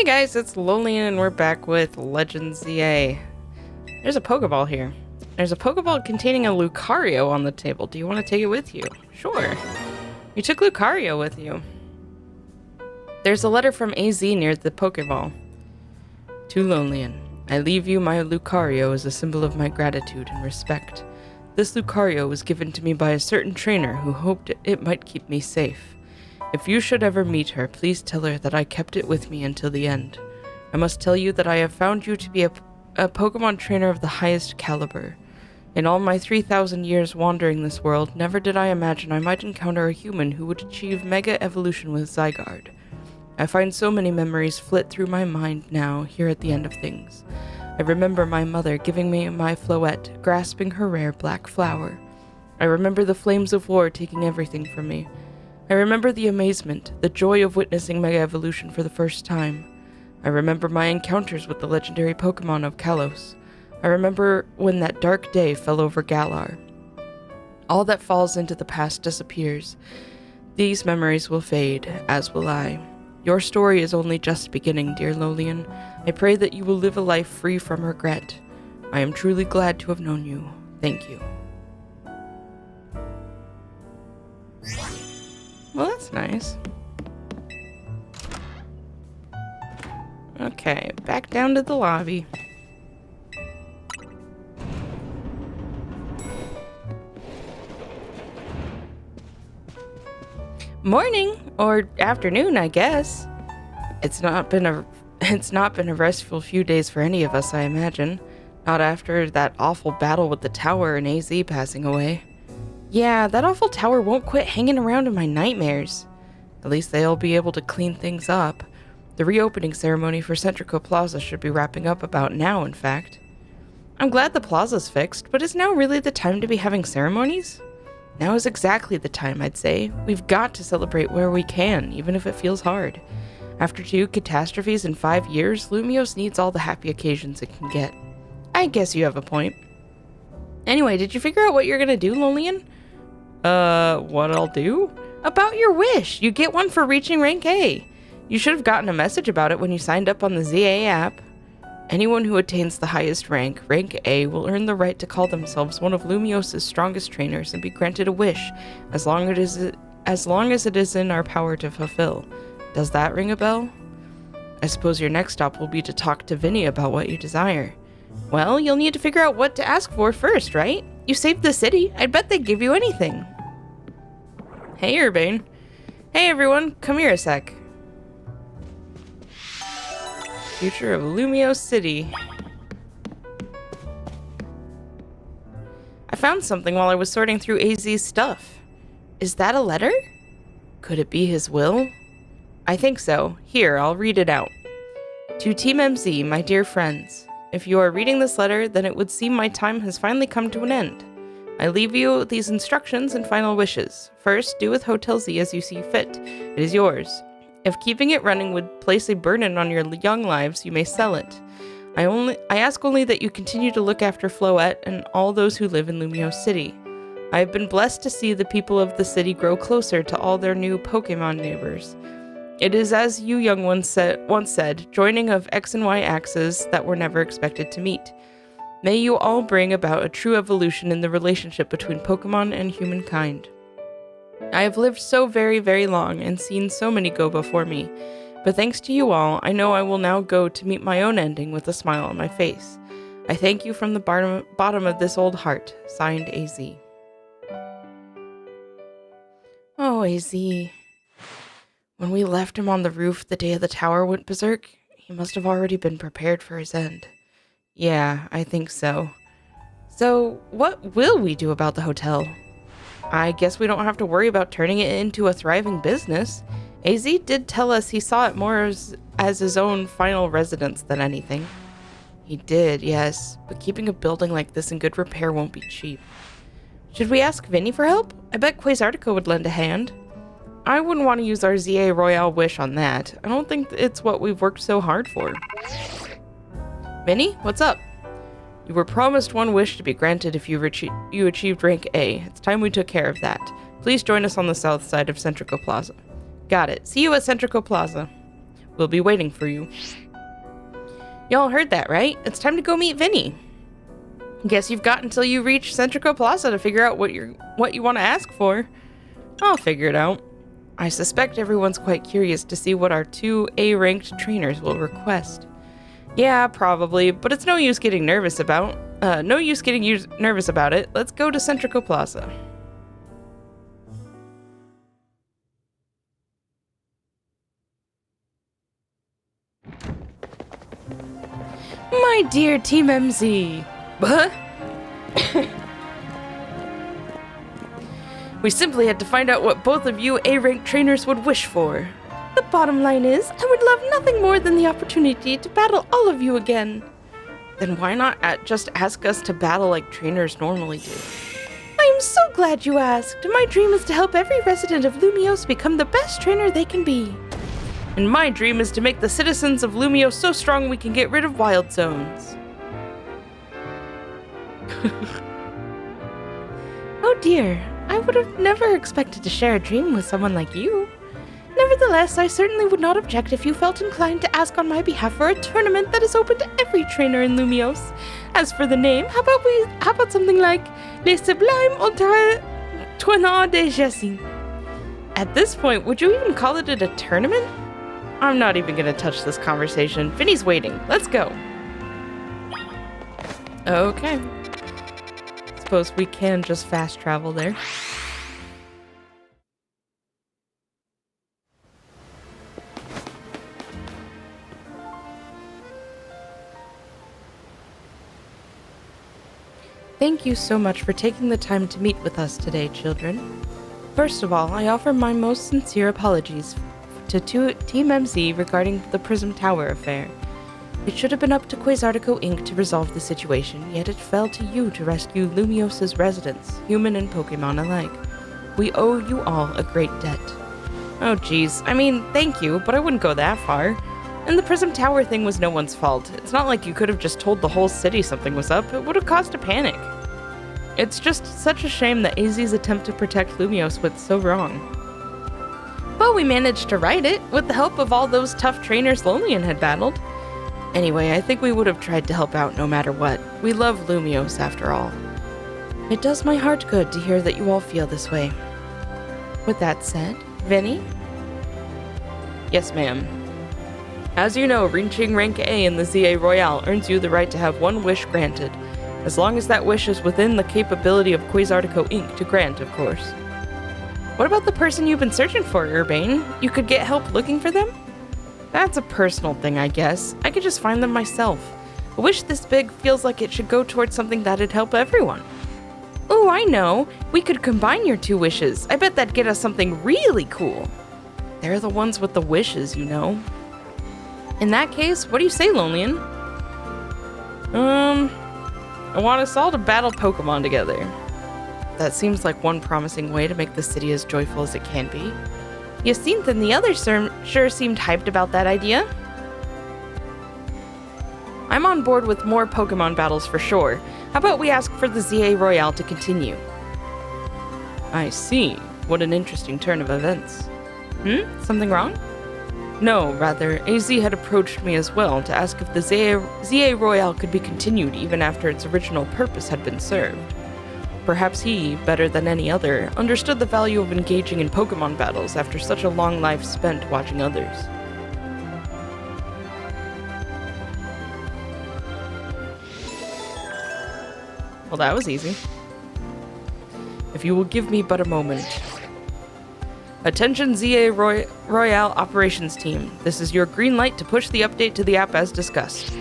Hey guys, it's Lolian and we're back with Legend ZA. There's a Pokeball here. There's a Pokeball containing a Lucario on the table. Do you want to take it with you? Sure. You took Lucario with you. There's a letter from AZ near the Pokeball. To Lolian, I leave you my Lucario as a symbol of my gratitude and respect. This Lucario was given to me by a certain trainer who hoped it might keep me safe. If you should ever meet her, please tell her that I kept it with me until the end. I must tell you that I have found you to be a Pokemon trainer of the highest caliber. In all my 3,000 years wandering this world, never did I imagine I might encounter a human who would achieve Mega Evolution with Zygarde. I find so many memories flit through my mind now, here at the end of things. I remember my mother giving me my Floette, grasping her rare black flower. I remember the flames of war taking everything from me. I remember the amazement, the joy of witnessing Mega Evolution for the first time. I remember my encounters with the legendary Pokemon of Kalos. I remember when that dark day fell over Galar. All that falls into the past disappears. These memories will fade, as will I. Your story is only just beginning, dear Lolian. I pray that you will live a life free from regret. I am truly glad to have known you. Thank you. Well, that's nice. Okay, back down to the lobby. Morning or afternoon, I guess. It's not been a restful few days for any of us, I imagine. Not after that awful battle with the tower and AZ passing away. Yeah, that awful tower won't quit hanging around in my nightmares. At least they'll be able to clean things up. The reopening ceremony for Centrico Plaza should be wrapping up about now, in fact. I'm glad the plaza's fixed, but is now really the time to be having ceremonies? Now is exactly the time, I'd say. We've got to celebrate where we can, even if it feels hard. After 2 catastrophes in 5 years, Lumiose needs all the happy occasions it can get. I guess you have a point. Anyway, did you figure out what you're gonna do, Lolian? What I'll do? About your wish! You get one for reaching rank A! You should have gotten a message about it when you signed up on the ZA app. Anyone who attains the highest rank, rank A, will earn the right to call themselves one of Lumiose's strongest trainers and be granted a wish, as long as it is in our power to fulfill. Does that ring a bell? I suppose your next stop will be to talk to Vinny about what you desire. Well, you'll need to figure out what to ask for first, right? You saved the city. I'd bet they'd give you anything. Hey, Urbane. Hey, everyone. Come here a sec. Future of Lumiose City. I found something while I was sorting through AZ's stuff. Is that a letter? Could it be his will? I think so. Here, I'll read it out. To Team MZ, my dear friends. If you are reading this letter, then it would seem my time has finally come to an end. I leave you these instructions and final wishes. First, do with Hotel Z as you see fit. It is yours. If keeping it running would place a burden on your young lives, you may sell it. I ask only that you continue to look after Floette and all those who live in Lumiose City. I have been blessed to see the people of the city grow closer to all their new Pokemon neighbors. It is as you young ones once said, joining of X and Y axes that were never expected to meet. May you all bring about a true evolution in the relationship between Pokemon and humankind. I have lived so very, very long and seen so many go before me, but thanks to you all, I know I will now go to meet my own ending with a smile on my face. I thank you from the bottom of this old heart. Signed, AZ. Oh, AZ. When we left him on the roof the day the tower went berserk, he must have already been prepared for his end. Yeah, I think so. So, what will we do about the hotel? I guess we don't have to worry about turning it into a thriving business. AZ did tell us he saw it more as his own final residence than anything. He did, yes, but keeping a building like this in good repair won't be cheap. Should we ask Vinny for help? I bet Quasartico would lend a hand. I wouldn't want to use our ZA Royale wish on that. I don't think it's what we've worked so hard for. Vinny, what's up? You were promised one wish to be granted if you achieved rank A. It's time we took care of that. Please join us on the south side of Centrico Plaza. Got it. See you at Centrico Plaza. We'll be waiting for you. Y'all heard that, right? It's time to go meet Vinny. Guess you've got until you reach Centrico Plaza to figure out what you want to ask for. I'll figure it out. I suspect everyone's quite curious to see what our 2 A-ranked trainers will request. Yeah, probably, but it's no use getting nervous about. Nervous about it. Let's go to Centrico Plaza. My dear Team MZ. We simply had to find out what both of you A-ranked trainers would wish for. The bottom line is, I would love nothing more than the opportunity to battle all of you again. Then why not just ask us to battle like trainers normally do? I am so glad you asked. My dream is to help every resident of Lumiose become the best trainer they can be. And my dream is to make the citizens of Lumiose so strong we can get rid of wild zones. Oh dear, I would have never expected to share a dream with someone like you. Nevertheless, I certainly would not object if you felt inclined to ask on my behalf for a tournament that is open to every trainer in Lumiose. As for the name, how about something like Les Sublimes Ultra Tournoi de Jessie? At this point, would you even call it a tournament? I'm not even gonna touch this conversation. Vinny's waiting. Let's go. Okay. Suppose we can just fast travel there. Thank you so much for taking the time to meet with us today, children. First of all, I offer my most sincere apologies to Team MZ regarding the Prism Tower affair. It should have been up to Quasartico Inc. to resolve the situation, yet it fell to you to rescue Lumiose's residents, human and Pokemon alike. We owe you all a great debt. Oh geez, I mean, thank you, but I wouldn't go that far. And the Prism Tower thing was no one's fault. It's not like you could have just told the whole city something was up. It would have caused a panic. It's just such a shame that AZ's attempt to protect Lumiose went so wrong. But we managed to right it, with the help of all those tough trainers Lolian had battled. Anyway, I think we would have tried to help out no matter what. We love Lumiose after all. It does my heart good to hear that you all feel this way. With that said, Vinny? Yes, ma'am. As you know, reaching rank A in the ZA Royale earns you the right to have one wish granted, as long as that wish is within the capability of Quasartico Inc. to grant, of course. What about the person you've been searching for, Urbane? You could get help looking for them? That's a personal thing, I guess. I could just find them myself. A wish this big feels like it should go towards something that'd help everyone. Ooh, I know. We could combine your 2 wishes. I bet that'd get us something really cool. They're the ones with the wishes, you know. In that case, what do you say, Lolian? I want us all to battle Pokemon together. That seems like one promising way to make the city as joyful as it can be. Yacinth and the others sure seemed hyped about that idea. I'm on board with more Pokemon battles for sure. How about we ask for the ZA Royale to continue? I see. What an interesting turn of events. Something wrong? No, rather, AZ had approached me as well to ask if the ZA Royale could be continued even after its original purpose had been served. Perhaps he, better than any other, understood the value of engaging in Pokemon battles after such a long life spent watching others. Well, that was easy. If you will give me but a moment. Attention ZA Royale Operations Team. This is your green light to push the update to the app as discussed.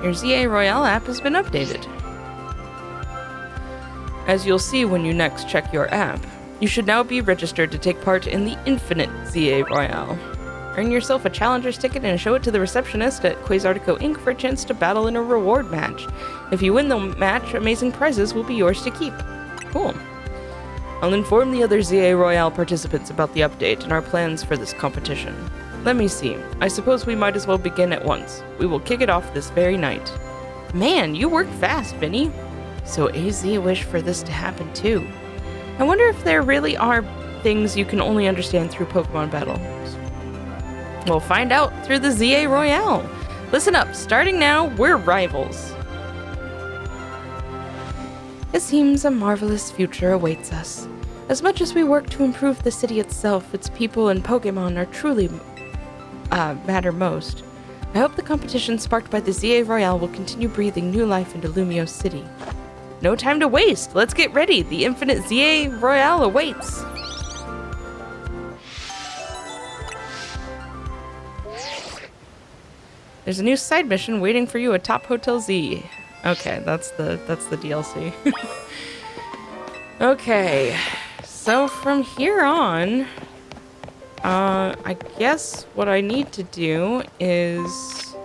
Your ZA Royale app has been updated. As you'll see when you next check your app, you should now be registered to take part in the Infinite ZA Royale. Earn yourself a challenger's ticket and show it to the receptionist at Quasartico Inc. for a chance to battle in a reward match. If you win the match, amazing prizes will be yours to keep. Cool. I'll inform the other ZA Royale participants about the update and our plans for this competition. Let me see. I suppose we might as well begin at once. We will kick it off this very night. Man, you work fast, Vinny. So AZ wished for this to happen too. I wonder if there really are things you can only understand through Pokemon battles. We'll find out through the ZA Royale. Listen up, starting now, we're rivals. It seems a marvelous future awaits us. As much as we work to improve the city itself, its people and Pokemon are truly matter most. I hope the competition sparked by the ZA Royale will continue breathing new life into Lumiose City. No time to waste! Let's get ready! The infinite ZA Royale awaits! There's a new side mission waiting for you at Top Hotel Z. Okay, that's the DLC. Okay, so from here on, I guess what I need to do is...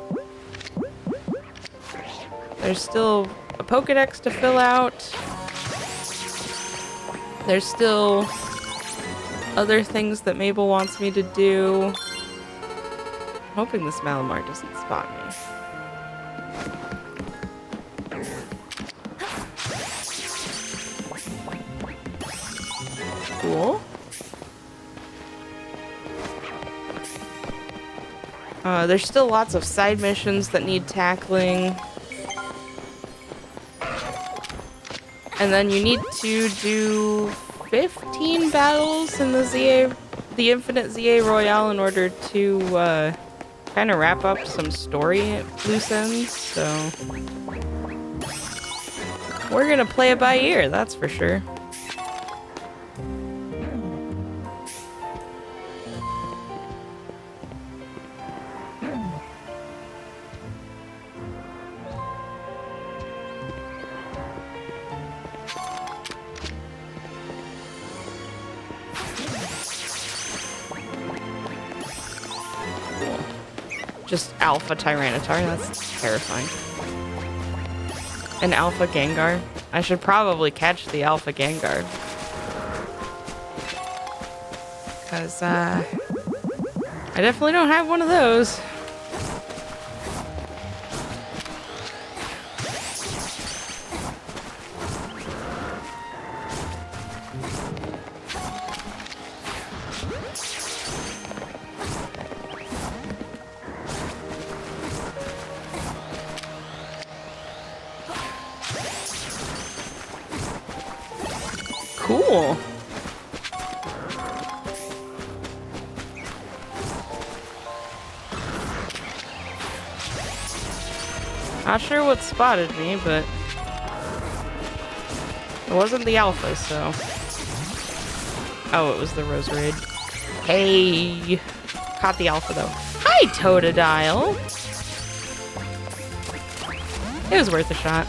There's still a Pokedex to fill out. There's still other things that Mabel wants me to do. I'm hoping this Malamar doesn't spot me. Cool. There's still lots of side missions that need tackling. And then you need to do 15 battles in the Infinite ZA Royale in order to kind of wrap up some story loose ends. So we're gonna play it by ear, that's for sure. Just Alpha Tyranitar, that's terrifying. An Alpha Gengar. I should probably catch the Alpha Gengar. Because, I definitely don't have one of those. Cool. Not sure what spotted me, but it wasn't the Alpha, so... Oh, it was the Roserade. Hey! Caught the Alpha, though. Hi, Totodile! It was worth a shot.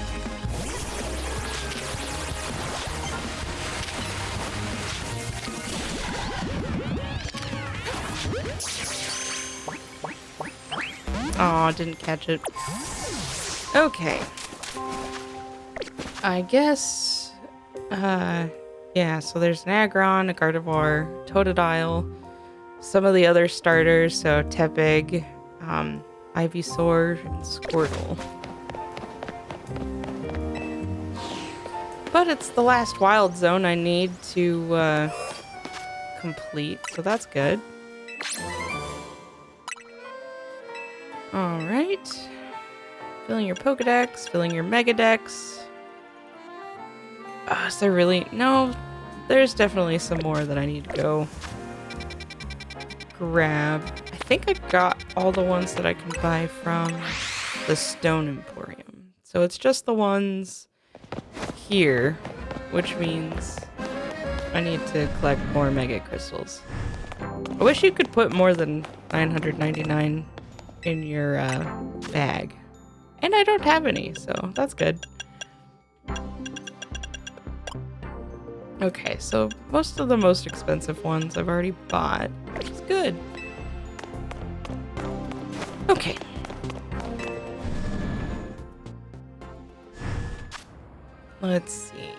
Aw, didn't catch it. Okay. I guess... yeah, so there's an Aggron, a Gardevoir, Totodile, some of the other starters, so Tepig, Ivysaur, and Squirtle. But it's the last wild zone I need to, complete, so that's good. Alright. Filling your Pokedex, filling your Megadex. Is there really... No, there's definitely some more that I need to go grab. I think I got all the ones that I can buy from the Stone Emporium. So it's just the ones here, which means I need to collect more Mega Crystals. I wish you could put more than 999 in your bag. And I don't have any, so that's good. Okay, so most of the most expensive ones I've already bought, which is good. Okay. Let's see.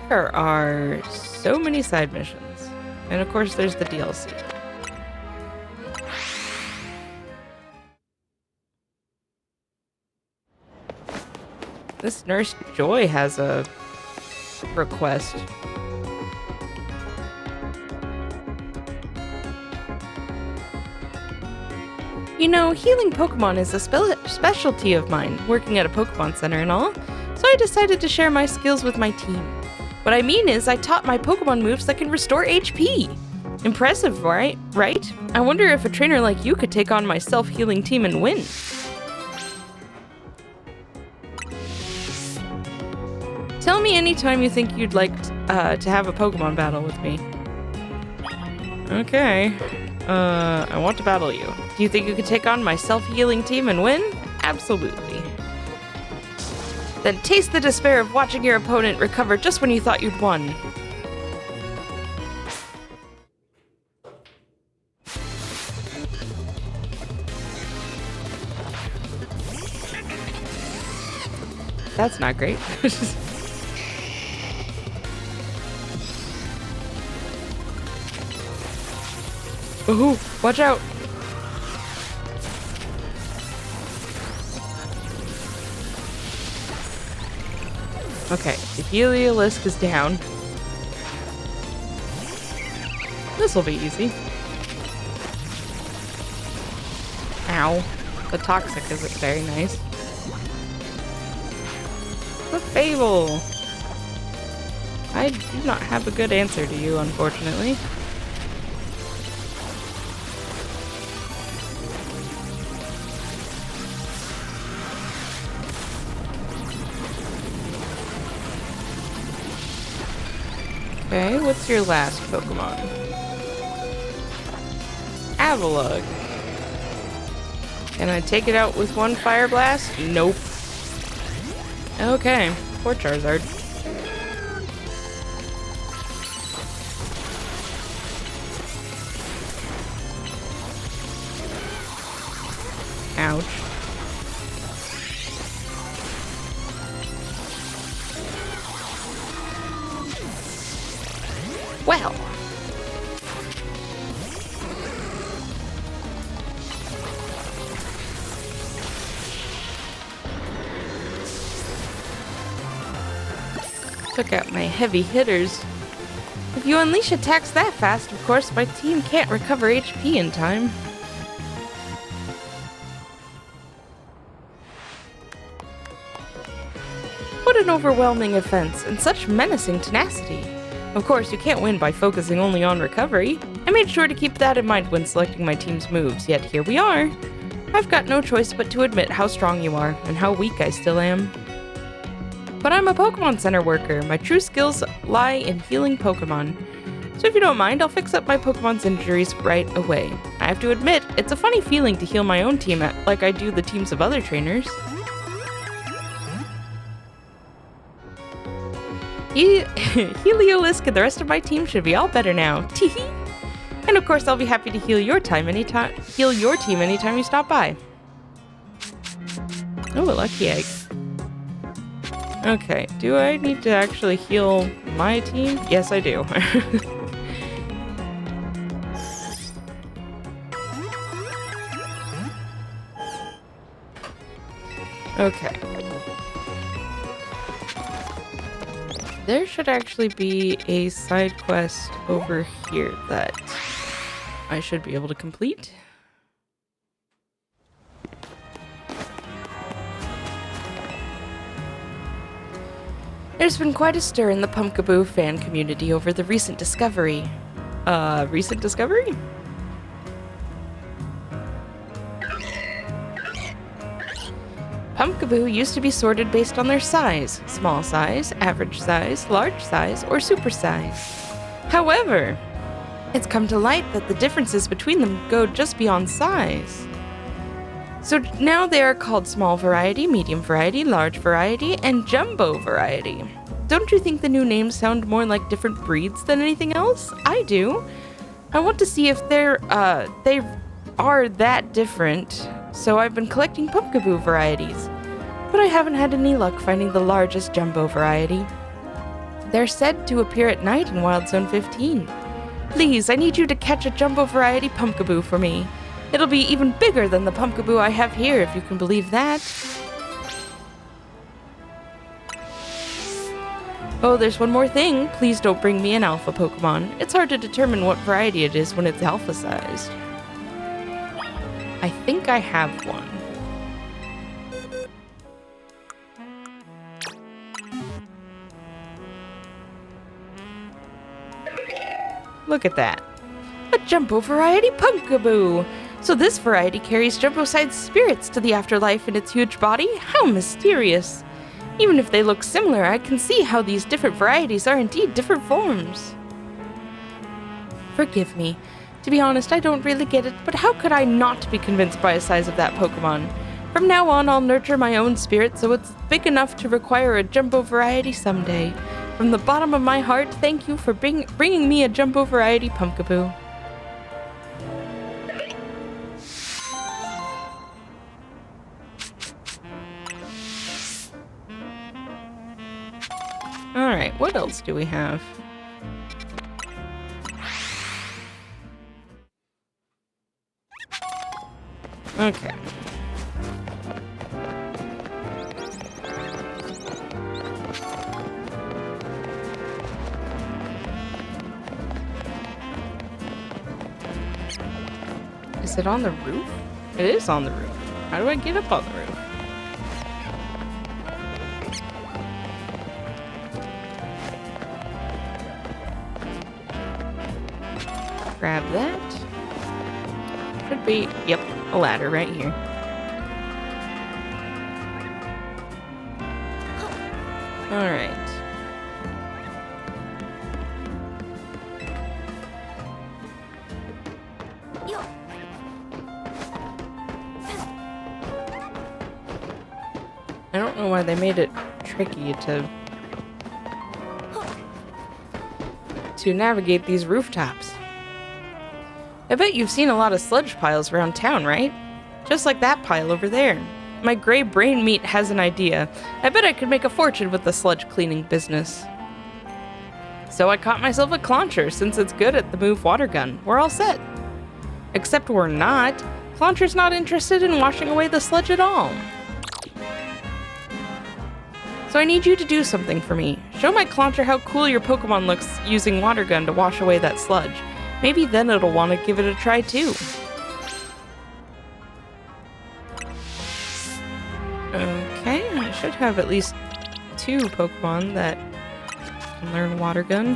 There are so many side missions. And of course there's the DLC. This Nurse Joy has a request. You know, healing Pokemon is a specialty of mine, working at a Pokemon Center and all, so I decided to share my skills with my team. What I mean is, I taught my Pokemon moves that can restore HP. Impressive, right? I wonder if a trainer like you could take on my self-healing team and win. Tell me anytime you think you'd like to have a Pokemon battle with me. Okay. I want to battle you. Do you think you could take on my self-healing team and win? Absolutely. Then taste the despair of watching your opponent recover just when you thought you'd won. That's not great. Ooh, watch out! Okay, the Heliolisk is down. This will be easy. Ow. The Toxic isn't very nice. The Fable! I do not have a good answer to you, unfortunately. Okay, what's your last Pokemon? Avalugg. Can I take it out with one Fire Blast? Nope. Okay, poor Charizard. Ouch. Well. Took out my heavy hitters. If you unleash attacks that fast, of course, my team can't recover HP in time. What an overwhelming offense, and such menacing tenacity. Of course, you can't win by focusing only on recovery. I made sure to keep that in mind when selecting my team's moves, yet here we are. I've got no choice but to admit how strong you are, and how weak I still am. But I'm a Pokemon Center worker. My true skills lie in healing Pokemon. So if you don't mind, I'll fix up my Pokemon's injuries right away. I have to admit, it's a funny feeling to heal my own team like I do the teams of other trainers. Heliolisk and the rest of my team should be all better now. Teehee! And of course, I'll be happy to heal your team anytime you stop by. Oh, a lucky egg. Okay, do I need to actually heal my team? Yes, I do. Okay. There should actually be a side quest over here that I should be able to complete. There's been quite a stir in the Pumpkaboo fan community over the recent discovery. Recent discovery? Pumpkaboo used to be sorted based on their size: small size, average size, large size, or super size. However, it's come to light that the differences between them go just beyond size. So now they are called small variety, medium variety, large variety, and jumbo variety. Don't you think the new names sound more like different breeds than anything else? I do. I want to see if they are that different, so I've been collecting Pumpkaboo varieties. But I haven't had any luck finding the largest jumbo variety. They're said to appear at night in Wild Zone 15. Please, I need you to catch a jumbo variety Pumpkaboo for me. It'll be even bigger than the Pumpkaboo I have here, if you can believe that. Oh, there's one more thing. Please don't bring me an alpha Pokemon. It's hard to determine what variety it is when it's alpha-sized. I think I have one. Look at that. A Jumbo variety Pumpkaboo! So this variety carries Jumbo-sized spirits to the afterlife in its huge body? How mysterious! Even if they look similar, I can see how these different varieties are indeed different forms. Forgive me. To be honest, I don't really get it, but how could I not be convinced by the size of that Pokemon? From now on, I'll nurture my own spirit so it's big enough to require a Jumbo variety someday. From the bottom of my heart, thank you for bringing me a Jumbo variety Pumpkaboo. Alright, what else do we have? Okay. Is it on the roof? It is on the roof. How do I get up on the roof? Grab that. Should be, yep, a ladder right here. Alright. I don't know why they made it tricky to navigate these rooftops. I bet you've seen a lot of sludge piles around town, right? Just like that pile over there. My gray brain meat has an idea. I bet I could make a fortune with the sludge cleaning business. So I caught myself a Clauncher since it's good at the move water gun. We're all set. Except we're not. Clauncher's not interested in washing away the sludge at all. So I need you to do something for me. Show my Clauncher how cool your Pokemon looks using water gun to wash away that sludge. Maybe then it'll want to give it a try too. Okay, I should have at least 2 Pokemon that can learn water gun.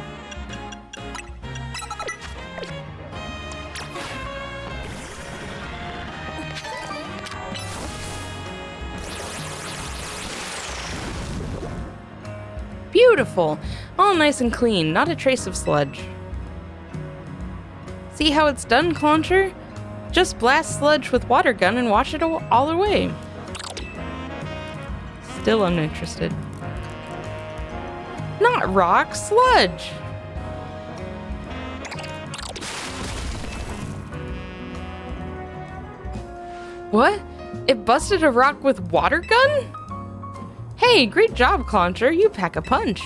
Beautiful! All nice and clean, not a trace of sludge. See how it's done, Clauncher? Just blast sludge with water gun and wash it all away. Still uninterested. Not rock, sludge! What? It busted a rock with water gun? Hey, great job, Clauncher. You pack a punch.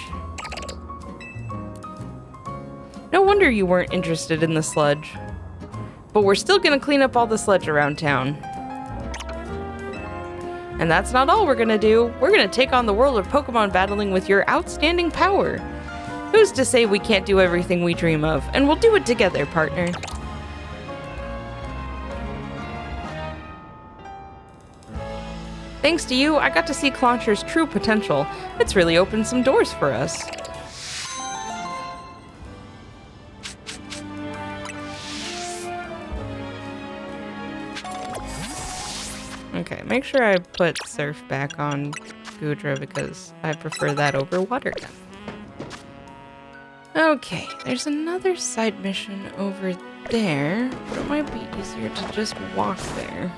No wonder you weren't interested in the sludge. But we're still gonna clean up all the sludge around town. And that's not all we're gonna do. We're gonna take on the world of Pokemon battling with your outstanding power. Who's to say we can't do everything we dream of? And we'll do it together, partner. Thanks to you, I got to see Clauncher's true potential. It's really opened some doors for us. Okay, make sure I put Surf back on Goodra because I prefer that over Water Gun. Okay, there's another side mission over there, but it might be easier to just walk there.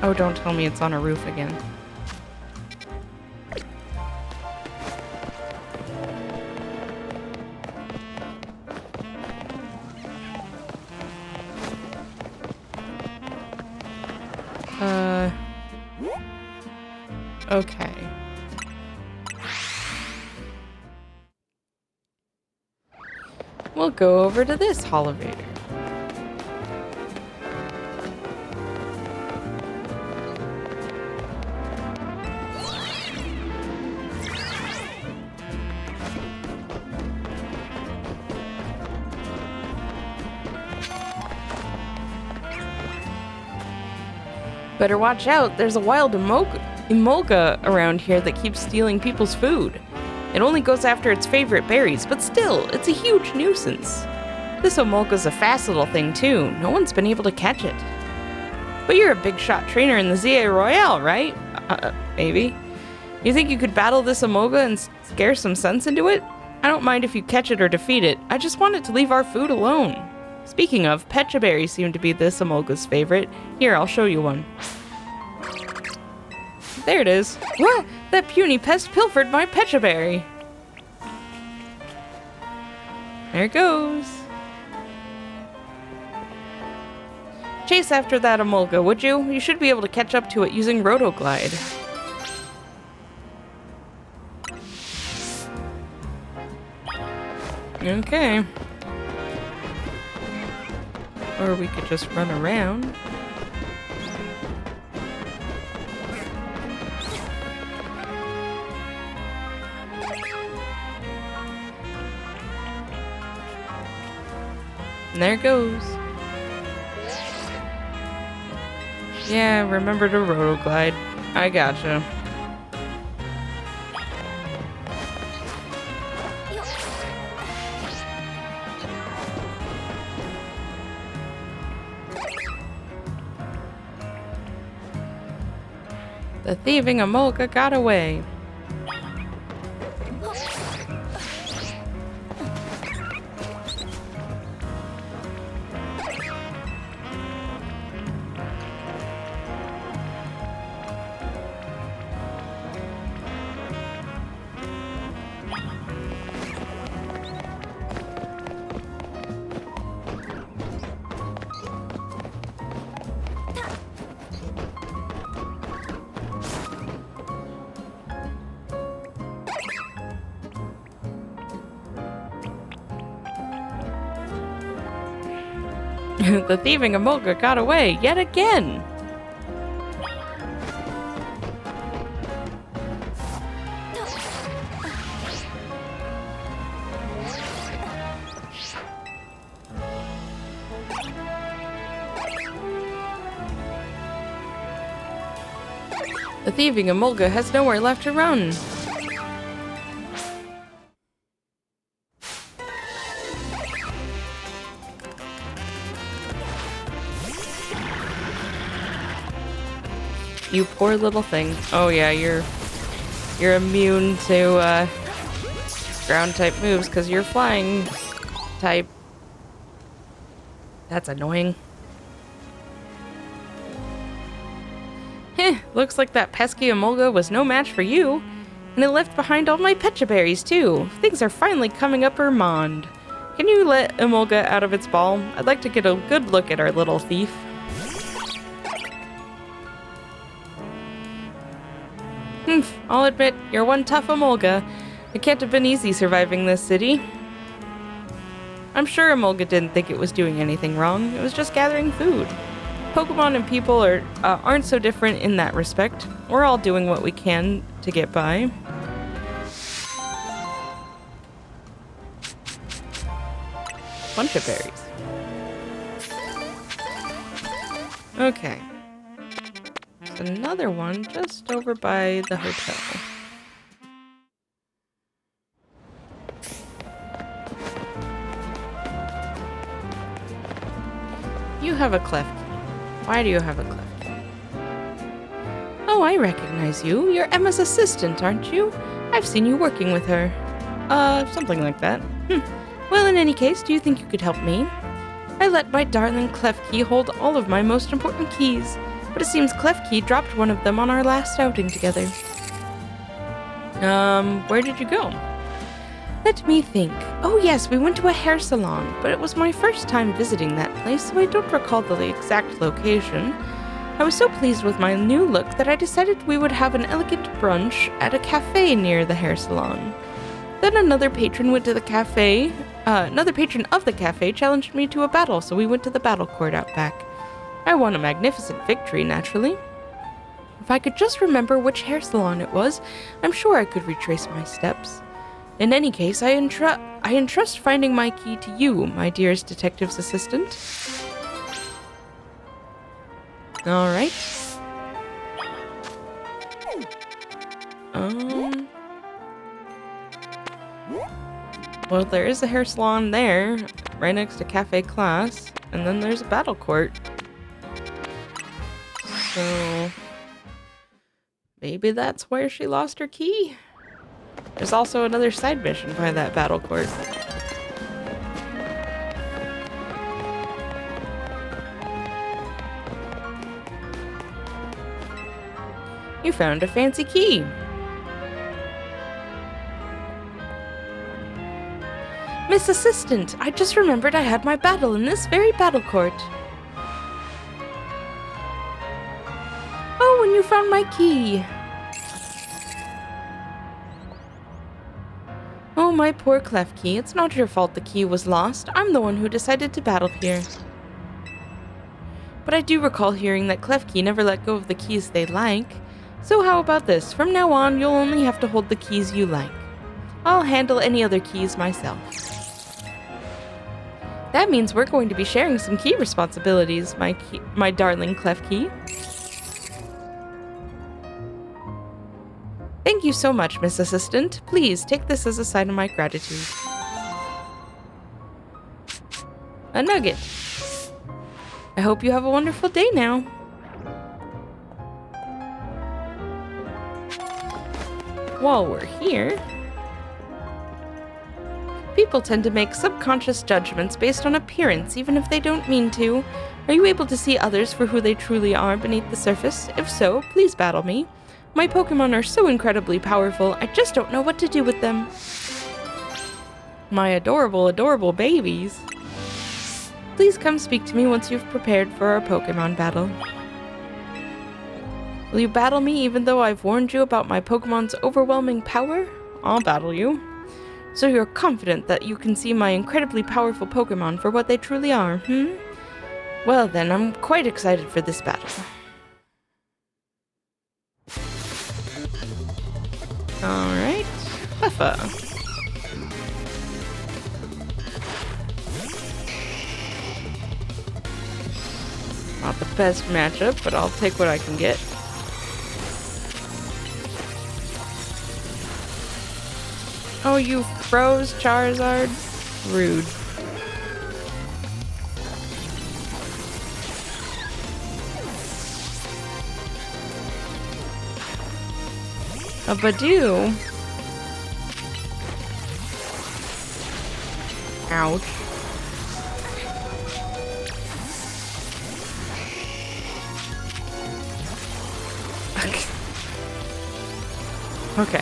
Oh, don't tell me it's on a roof again. Okay. We'll go over to this Holovator. Better watch out, there's a wild Emolga around here that keeps stealing people's food. It only goes after its favorite berries, but still, it's a huge nuisance. This Emolga's a fast little thing too, no one's been able to catch it. But you're a big shot trainer in the ZA Royale, right? Maybe. You think you could battle this Emolga and scare some sense into it? I don't mind if you catch it or defeat it, I just want it to leave our food alone. Speaking of, Pecha berries seem to be this Emolga's favorite. Here, I'll show you one. There it is. What? That puny pest pilfered my Pecha berry. There it goes. Chase after that Emolga, would you? You should be able to catch up to it using Rotoglide. Okay. Or we could just run around. And there it goes. Yeah, remember to Rotoglide. I gotcha. The thieving Emolga got away. The thieving Emolga got away yet again. The thieving Emolga has nowhere left to run. You poor little thing. Oh yeah, you're immune to ground type moves because you're flying type. That's annoying. Heh, looks like that pesky Emolga was no match for you. And it left behind all my Pecha berries too. Things are finally coming up Ermond. Can you let Emolga out of its ball? I'd like to get a good look at our little thief. I'll admit, you're one tough Emolga. It can't have been easy surviving this city. I'm sure Emolga didn't think it was doing anything wrong. It was just gathering food. Pokemon and people aren't so different in that respect. We're all doing what we can to get by. Bunch of berries. Okay. Another one just over by the hotel. You have a Klefki. Why do you have a Klefki? Oh, I recognize you. You're Emma's assistant, aren't you? I've seen you working with her. Something like that. Well, in any case, do you think you could help me? I let my darling Klefki hold all of my most important keys. But it seems Klefki dropped one of them on our last outing together. Where did you go? Let me think. Oh yes, we went to a hair salon, but it was my first time visiting that place, so I don't recall the exact location. I was so pleased with my new look that I decided we would have an elegant brunch at a cafe near the hair salon. Then another patron of the cafe challenged me to a battle, so we went to the battle court out back. I won a magnificent victory, naturally. If I could just remember which hair salon it was, I'm sure I could retrace my steps. In any case, I entrust finding my key to you, my dearest detective's assistant. Alright. Well, there is a hair salon there, right next to Cafe Class, and then there's a battle court. So, maybe that's where she lost her key? There's also another side mission by that battle court. You found a fancy key. Miss Assistant, I just remembered I had my battle in this very battle court. Oh, and you found my key. Oh, my poor Klefki. It's not your fault the key was lost. I'm the one who decided to battle here. But I do recall hearing that Klefki never let go of the keys they like. So how about this? From now on, you'll only have to hold the keys you like. I'll handle any other keys myself. That means we're going to be sharing some key responsibilities, my darling Klefki. Thank you so much, Miss Assistant. Please take this as a sign of my gratitude. A nugget. I hope you have a wonderful day now. While we're here, people tend to make subconscious judgments based on appearance, even if they don't mean to. Are you able to see others for who they truly are beneath the surface? If so, please battle me. My Pokemon are so incredibly powerful, I just don't know what to do with them. My adorable, adorable babies. Please come speak to me once you've prepared for our Pokemon battle. Will you battle me even though I've warned you about my Pokemon's overwhelming power? I'll battle you. So you're confident that you can see my incredibly powerful Pokemon for what they truly are, hmm? Well then, I'm quite excited for this battle. Alright, Cleffa. Not the best matchup, but I'll take what I can get. Oh, you froze, Charizard? Rude. A Badoo. Ouch. Okay.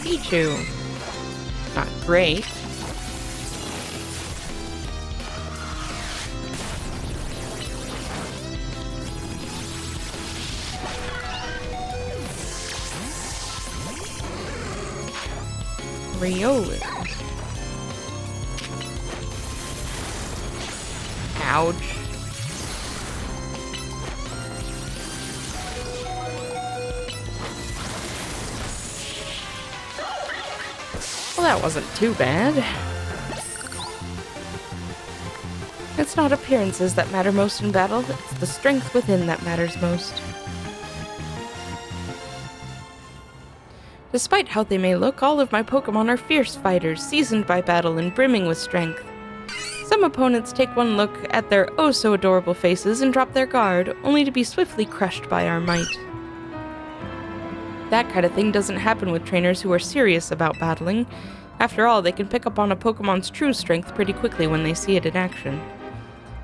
Pichu. Not great. Riolu. Ouch. Well, that wasn't too bad. It's not appearances that matter most in battle, it's the strength within that matters most. Despite how they may look, all of my Pokemon are fierce fighters, seasoned by battle and brimming with strength. Some opponents take one look at their oh-so-adorable faces and drop their guard, only to be swiftly crushed by our might. That kind of thing doesn't happen with trainers who are serious about battling. After all, they can pick up on a Pokemon's true strength pretty quickly when they see it in action.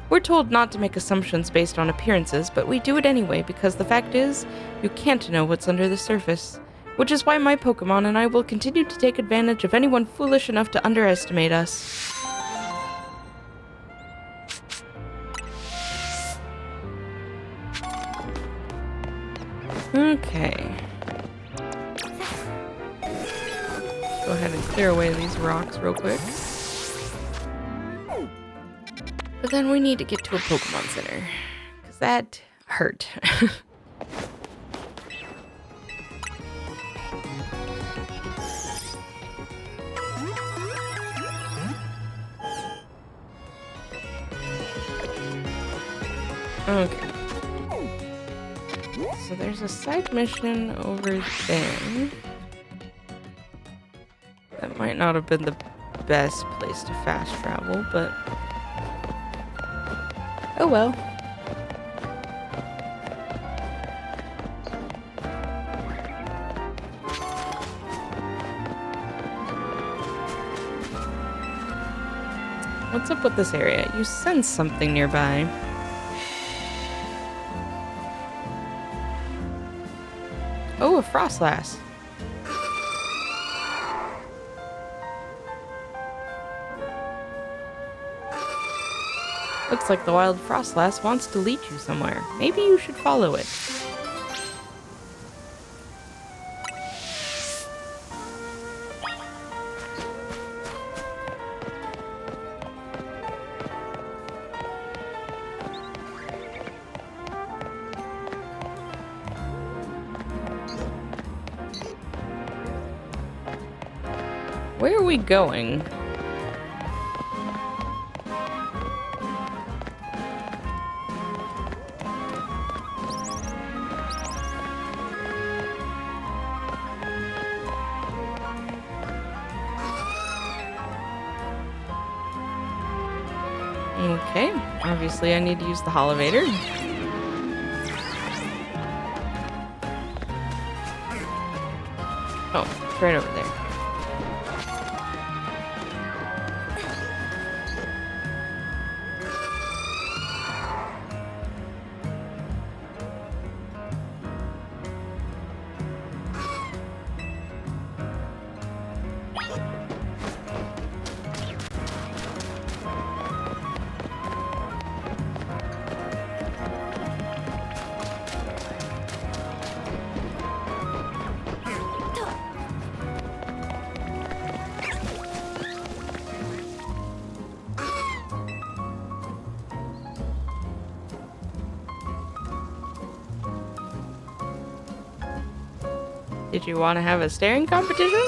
We're told not to make assumptions based on appearances, but we do it anyway because the fact is, you can't know what's under the surface. Which is why my Pokemon and I will continue to take advantage of anyone foolish enough to underestimate us. Okay. Go ahead and clear away these rocks real quick. But then we need to get to a Pokemon Center, because that hurt. Okay. So there's a side mission over there. That might not have been the best place to fast travel, but oh well. What's up with this area? You sense something nearby. Oh, a Frostlass. Looks like the wild Frostlass wants to lead you somewhere. Maybe you should follow it. Where are we going? Okay, obviously I need to use the Holovator. Oh, it's right over there. Did you want to have a staring competition?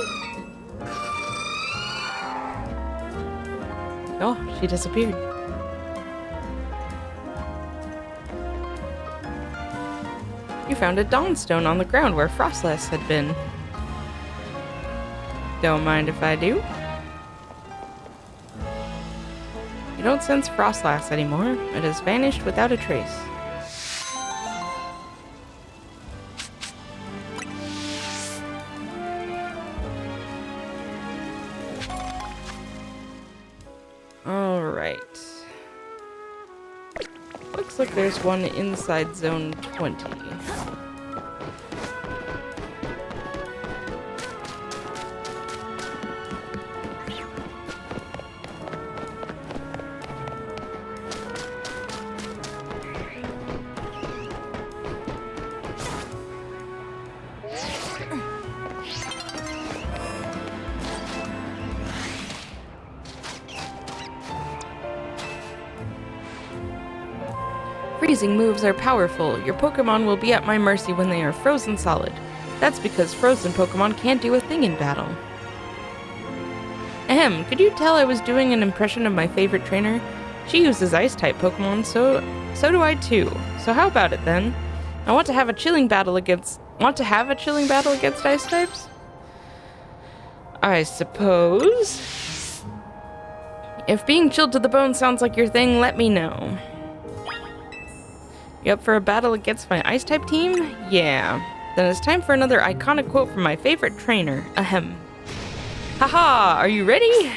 Oh, she disappeared. You found a Dawnstone on the ground where Frostlass had been. Don't mind if I do. You don't sense Frostlass anymore. It has vanished without a trace. Alright. Looks like there's one inside Zone 20. Freezing moves are powerful. Your Pokemon will be at my mercy when they are frozen solid. That's because frozen Pokemon can't do a thing in battle. Ahem, could you tell I was doing an impression of my favorite trainer? She uses Ice-type Pokemon, so do I too. So how about it then? I want to have a chilling battle against Ice types? I suppose. If being chilled to the bone sounds like your thing, let me know. You up for a battle against my Ice-type team? Yeah. Then it's time for another iconic quote from my favorite trainer. Ahem. Haha, are you ready?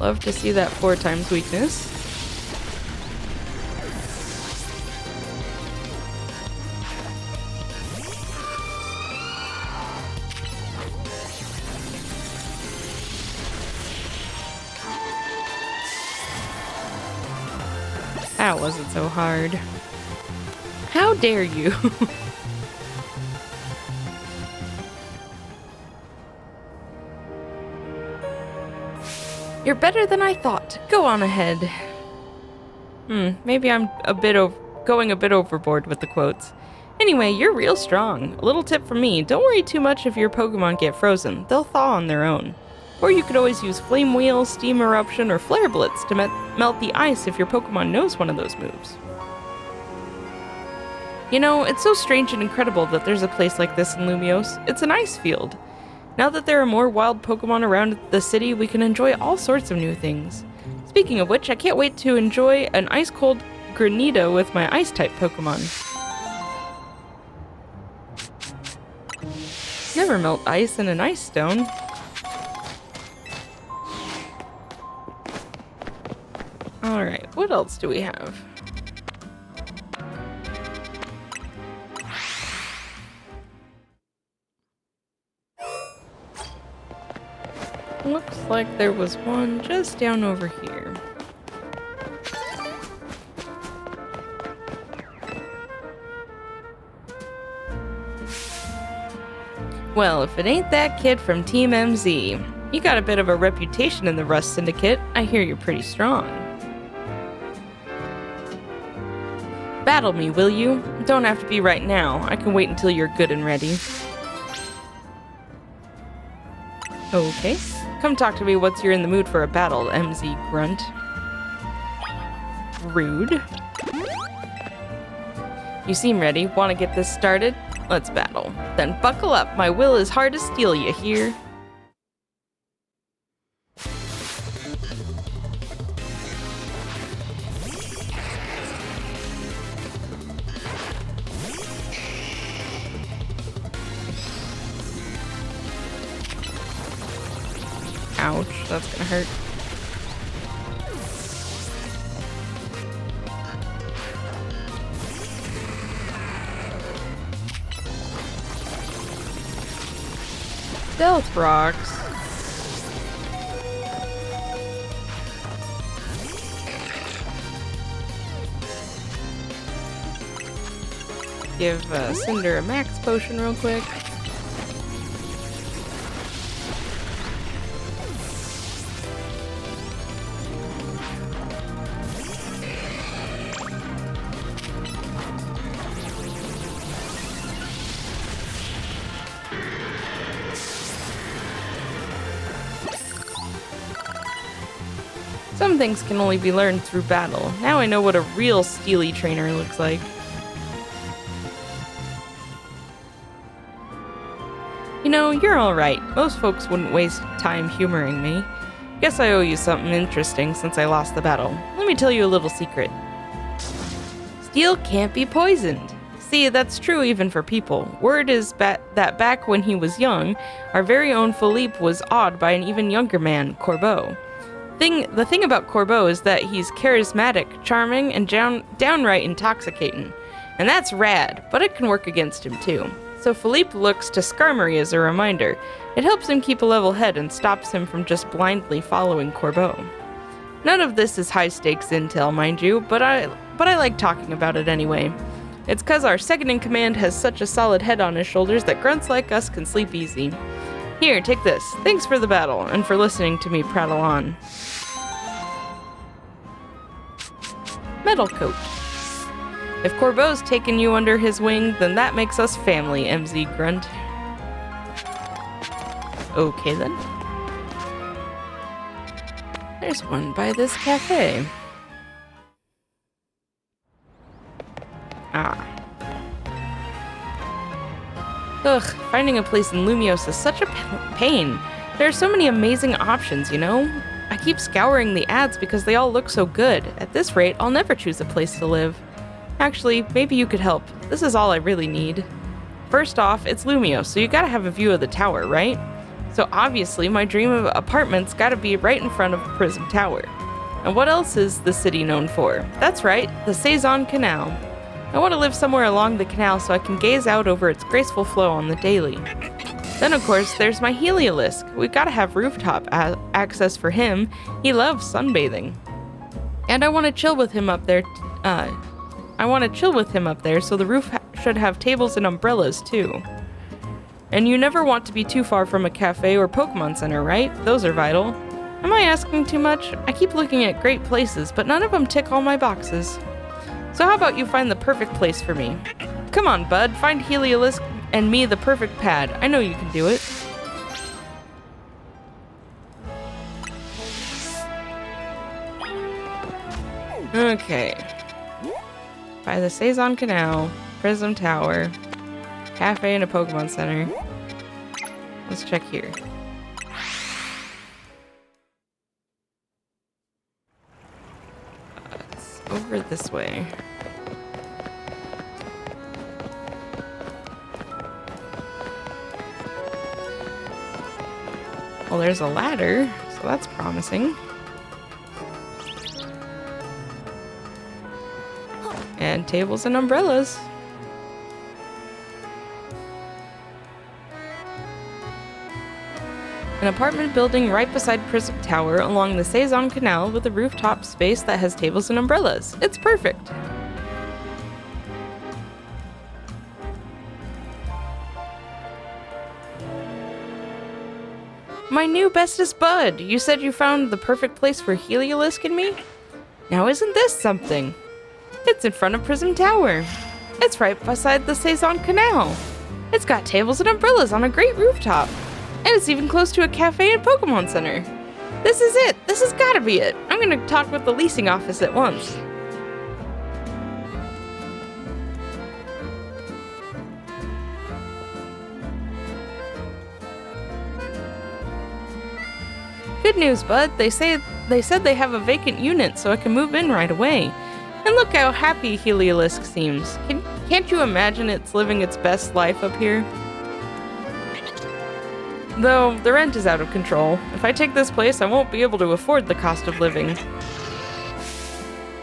Love to see that 4 times weakness. That wasn't so hard. How dare you? You're better than I thought. Go on ahead. Maybe I'm going a bit overboard with the quotes. Anyway, you're real strong. A little tip from me, don't worry too much if your Pokemon get frozen. They'll thaw on their own. Or you could always use Flame Wheel, Steam Eruption, or Flare Blitz to melt the ice if your Pokemon knows one of those moves. You know, it's so strange and incredible that there's a place like this in Lumiose. It's an ice field. Now that there are more wild Pokemon around the city, we can enjoy all sorts of new things. Speaking of which, I can't wait to enjoy an ice-cold Granita with my Ice-type Pokemon. Never melt ice in an ice stone. Alright, what else do we have? Looks like there was one just down over here. Well, if it ain't that kid from Team MZ. You got a bit of a reputation in the Rust Syndicate. I hear you're pretty strong. Battle me, will you? Don't have to be right now. I can wait until you're good and ready. Okay. Come talk to me once you're in the mood for a battle, MZ Grunt. Rude. You seem ready. Want to get this started? Let's battle. Then buckle up. My will is hard to steal, you hear? Ouch, that's gonna hurt. Stealth rocks. Give Cinder a max potion real quick. Some things can only be learned through battle. Now I know what a real Steely trainer looks like. You know, you're alright. Most folks wouldn't waste time humoring me. Guess I owe you something interesting since I lost the battle. Let me tell you a little secret. Steel can't be poisoned. See, that's true even for people. Word is that back when he was young, our very own Philippe was awed by an even younger man, Corbeau. The thing about Corbeau is that he's charismatic, charming, and downright intoxicating. And that's rad, but it can work against him too. So Philippe looks to Skarmory as a reminder. It helps him keep a level head and stops him from just blindly following Corbeau. None of this is high-stakes intel, mind you, but I like talking about it anyway. It's cause our second-in-command has such a solid head on his shoulders that grunts like us can sleep easy. Here, take this. Thanks for the battle, and for listening to me prattle on. Metal Coat. If Corbeau's taken you under his wing, then that makes us family, MZ Grunt. Okay then. There's one by this cafe. Ah. Ugh, finding a place in Lumiose is such a pain. There are so many amazing options, you know? I keep scouring the ads because they all look so good. At this rate, I'll never choose a place to live. Actually, maybe you could help. This is all I really need. First off, it's Lumiose, so you gotta have a view of the tower, right? So obviously my dream of apartment's gotta be right in front of Prism Tower. And what else is the city known for? That's right, the Saison Canal. I want to live somewhere along the canal so I can gaze out over its graceful flow on the daily. Then of course there's my Heliolisk. We gotta have rooftop access for him. He loves sunbathing. And I want to chill with him up there. So the roof should have tables and umbrellas too. And you never want to be too far from a cafe or Pokemon Center, right? Those are vital. Am I asking too much? I keep looking at great places, but none of them tick all my boxes. So how about you find the perfect place for me? Come on, bud, find Heliolisk and me the perfect pad. I know you can do it. Okay. By the Saison Canal, Prism Tower, cafe and a Pokemon Center. Let's check here. It's over this way. Well, there's a ladder, so that's promising. And tables and umbrellas. An apartment building right beside Prism Tower along the Saison Canal with a rooftop space that has tables and umbrellas. It's perfect. My new bestest bud! You said you found the perfect place for Heliolisk and me? Now isn't this something? It's in front of Prism Tower. It's right beside the Saison Canal. It's got tables and umbrellas on a great rooftop. And it's even close to a cafe and Pokemon Center. This is it! This has gotta be it! I'm gonna talk with the leasing office at once. Good news, bud. They said they have a vacant unit, so I can move in right away. And look how happy Heliolisk seems. Can't you imagine it's living its best life up here? Though, the rent is out of control. If I take this place, I won't be able to afford the cost of living.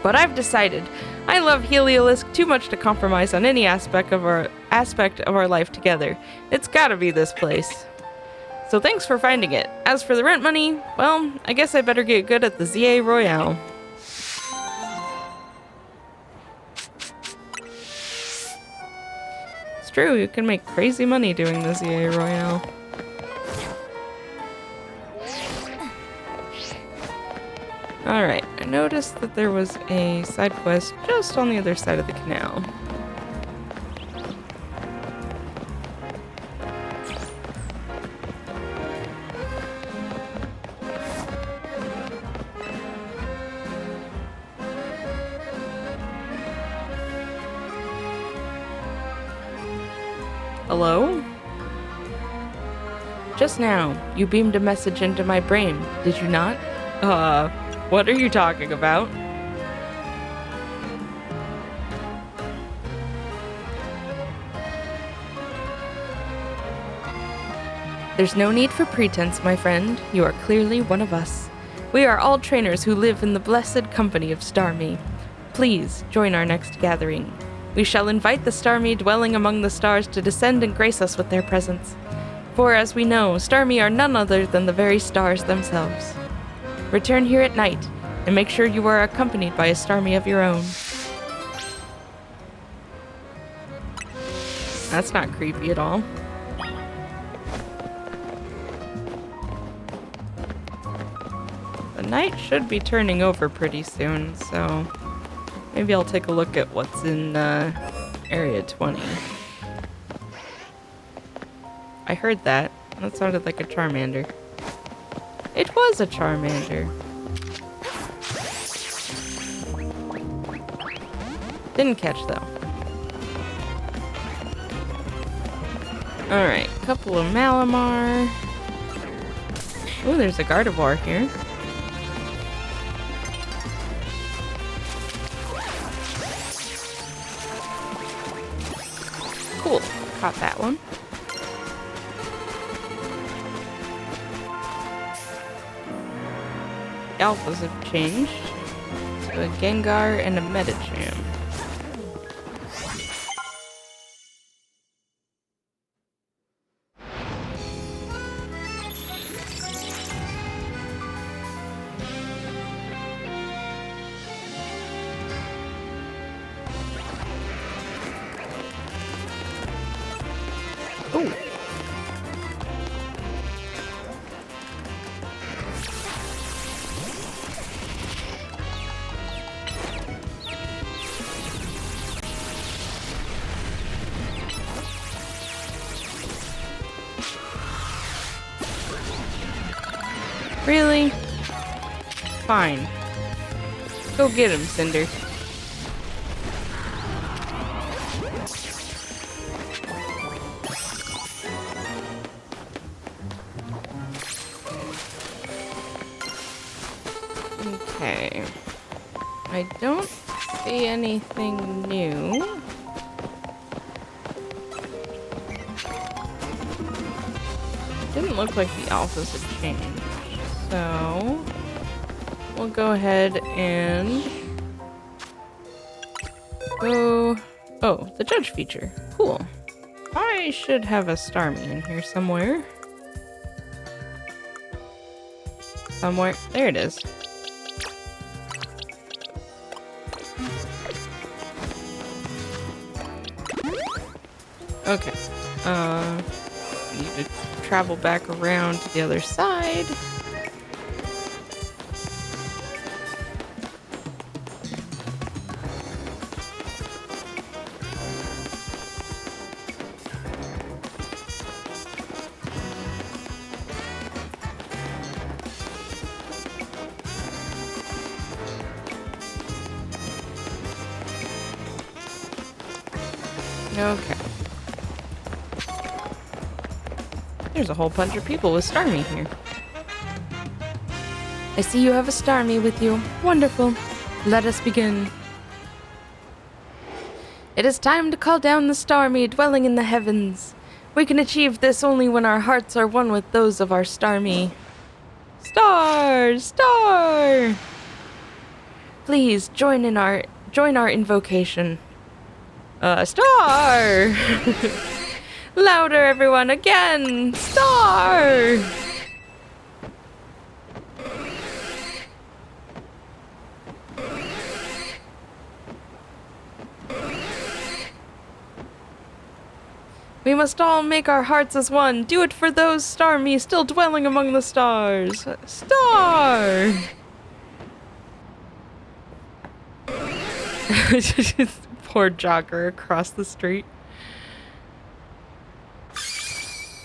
But I've decided. I love Heliolisk too much to compromise on any aspect of our life together. It's gotta be this place. So thanks for finding it. As for the rent money, well, I guess I better get good at the ZA Royale. It's true, you can make crazy money doing the ZA Royale. Alright, I noticed that there was a side quest just on the other side of the canal. Hello? Just now, you beamed a message into my brain, did you not? What are you talking about? There's no need for pretense, my friend. You are clearly one of us. We are all trainers who live in the blessed company of Starmie. Please join our next gathering. We shall invite the Starmie dwelling among the stars to descend and grace us with their presence. For as we know, Starmie are none other than the very stars themselves. Return here at night, and make sure you are accompanied by a Starmie of your own. That's not creepy at all. The night should be turning over pretty soon, so maybe I'll take a look at what's in Area 20. I heard that. That sounded like a Charmander. It was a Charmander. Didn't catch though. Alright, couple of Malamar. Ooh, there's a Gardevoir here. Cool, caught that one. alphas have changed. So a Gengar and a Medicham. Ooh. Really? Fine. Go get him, Cinder. Okay. I don't see anything new. Didn't look like the alphas had changed. So we'll go ahead and go. Oh, the judge feature. Cool. I should have a Starmie in here somewhere. Somewhere. There it is. Okay. Need to travel back around to the other side. Okay. There's a whole bunch of people with Starmie here. I see you have a Starmie with you. Wonderful. Let us begin. It is time to call down the Starmie dwelling in the heavens. We can achieve this only when our hearts are one with those of our Starmie. Star! Star! Please join our invocation. Star! Louder, everyone, again! Star! We must all make our hearts as one. Do it for those Starmie still dwelling among the stars. Star! Poor jogger across the street.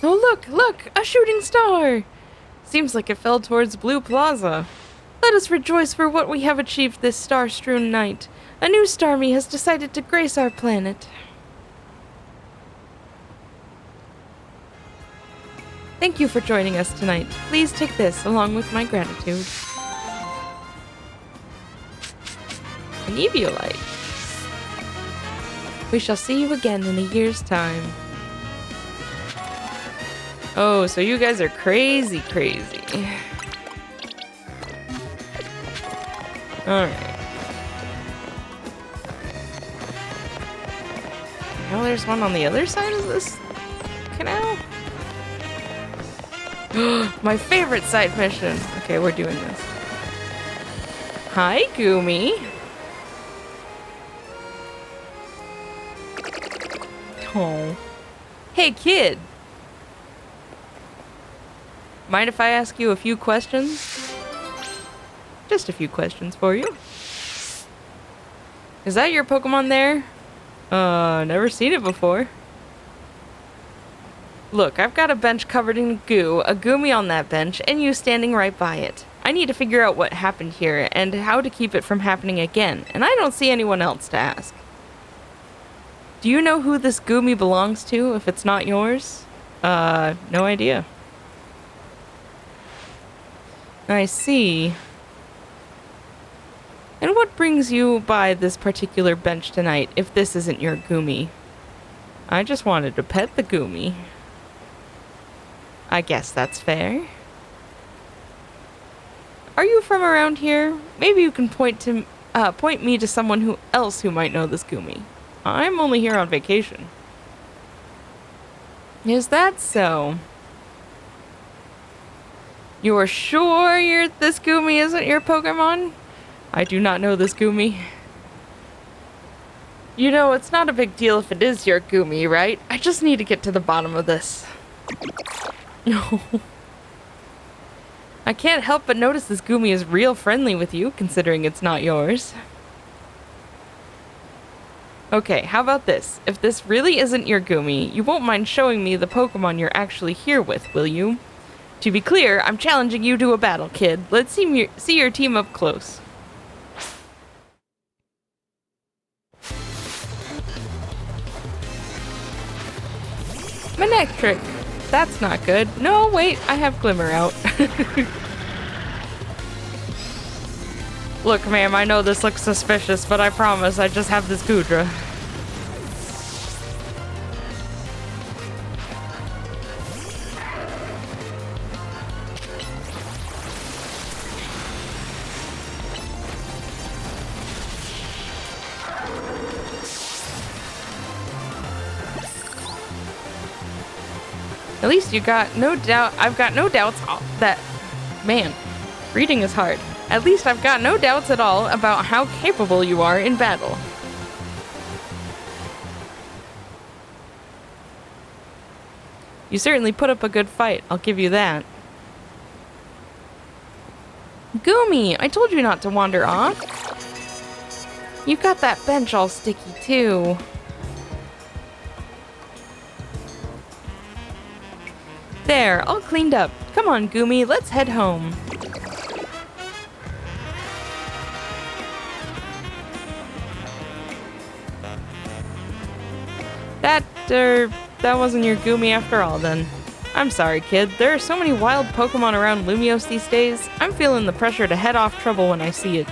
Oh, look, look! A shooting star! Seems like it fell towards Blue Plaza. Let us rejoice for what we have achieved this star-strewn night. A new Starmie has decided to grace our planet. Thank you for joining us tonight. Please take this along with my gratitude. An Eviolite. We shall see you again in a year's time. Oh, so you guys are crazy, crazy. Alright. Now there's one on the other side of this canal? My favorite side mission. Okay, we're doing this. Hi, Goomy. Oh. Hey, kid. Mind if I ask you a few questions? Just a few questions for you. Is that your Pokemon there? Never seen it before. Look, I've got a bench covered in goo, a Goomy on that bench, and you standing right by it. I need to figure out what happened here and how to keep it from happening again, and I don't see anyone else to ask. Do you know who this Goomy belongs to, if it's not yours? No idea. I see. And what brings you by this particular bench tonight, if this isn't your Goomy? I just wanted to pet the Goomy. I guess that's fair. Are you from around here? Maybe you can point me to someone else who might know this Goomy. I'm only here on vacation. Is that so? You're sure this Goomy isn't your Pokemon? I do not know this Goomy. You know, it's not a big deal if it is your Goomy, right? I just need to get to the bottom of this. No. I can't help but notice this Goomy is real friendly with you, considering it's not yours. Okay, how about this? If this really isn't your Goomy, you won't mind showing me the Pokemon you're actually here with, will you? To be clear, I'm challenging you to a battle, kid. Let's see your team up close. Manectric. That's not good. No, wait, I have Glimmer out. Look, ma'am, I know this looks suspicious, but I promise I just have this Goodra. At least you got no doubt. I've got no doubts that, man, reading is hard. At least I've got no doubts at all about how capable you are in battle. You certainly put up a good fight, I'll give you that. Goomy, I told you not to wander off. You got that bench all sticky too. There, all cleaned up. Come on, Goomy, let's head home. That wasn't your Goomy after all, then. I'm sorry, kid. There are so many wild Pokemon around Lumiose these days. I'm feeling the pressure to head off trouble when I see it.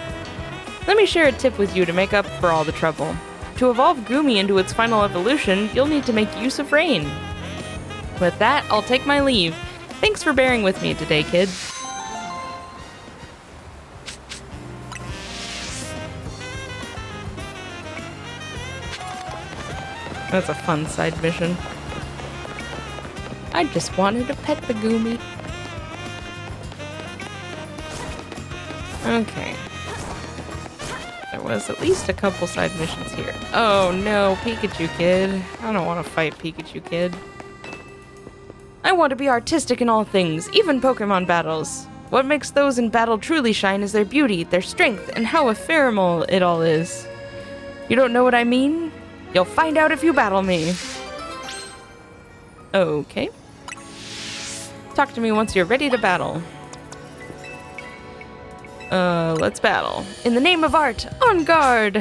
Let me share a tip with you to make up for all the trouble. To evolve Goomy into its final evolution, you'll need to make use of rain. With that, I'll take my leave. Thanks for bearing with me today, kid. That's a fun side mission. I just wanted to pet the Goomy. Okay. There was at least a couple side missions here. Oh no, Pikachu Kid. I don't want to fight Pikachu Kid. I want to be artistic in all things, even Pokemon battles. What makes those in battle truly shine is their beauty, their strength, and how ephemeral it all is. You don't know what I mean? You'll find out if you battle me. Okay. Talk to me once you're ready to battle. Let's battle. In the name of art, on guard!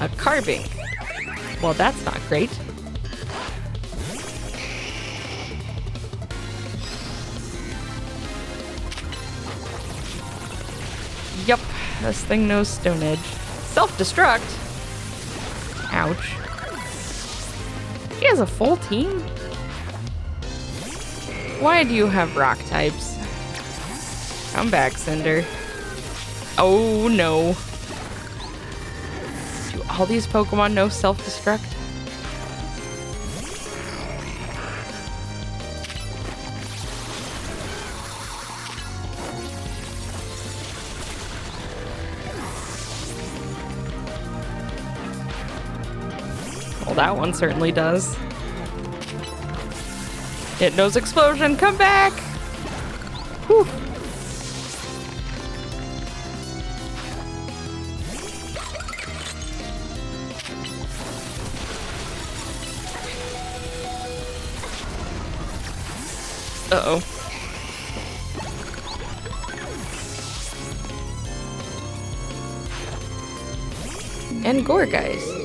A Carbink. Well, that's not great. Yup, this thing knows Stone Edge. Self-destruct? Ouch. She has a full team? Why do you have rock types? Come back, Cinder. Oh no. Do all these Pokemon know self-destruct? Well, that one certainly does. It knows explosion. Come back! Whew. Uh-oh. And Gourgeist.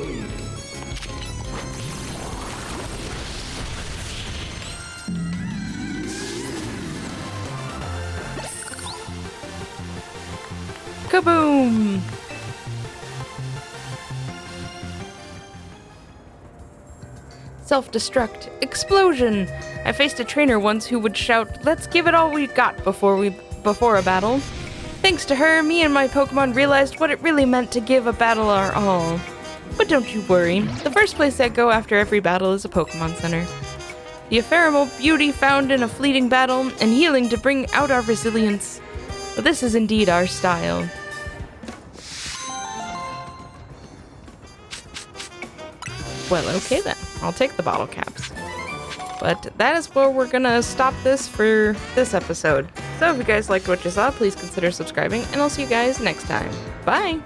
Kaboom! Self-destruct. Explosion. I faced a trainer once who would shout, "Let's give it all we've got before a battle." Thanks to her, me and my Pokemon realized what it really meant to give a battle our all. But don't you worry, the first place I go after every battle is a Pokemon Center. The ephemeral beauty found in a fleeting battle, and healing to bring out our resilience. But this is indeed our style. Well, okay then. I'll take the bottle caps. But that is where we're gonna stop this for this episode. So if you guys liked what you saw, please consider subscribing, and I'll see you guys next time. Bye!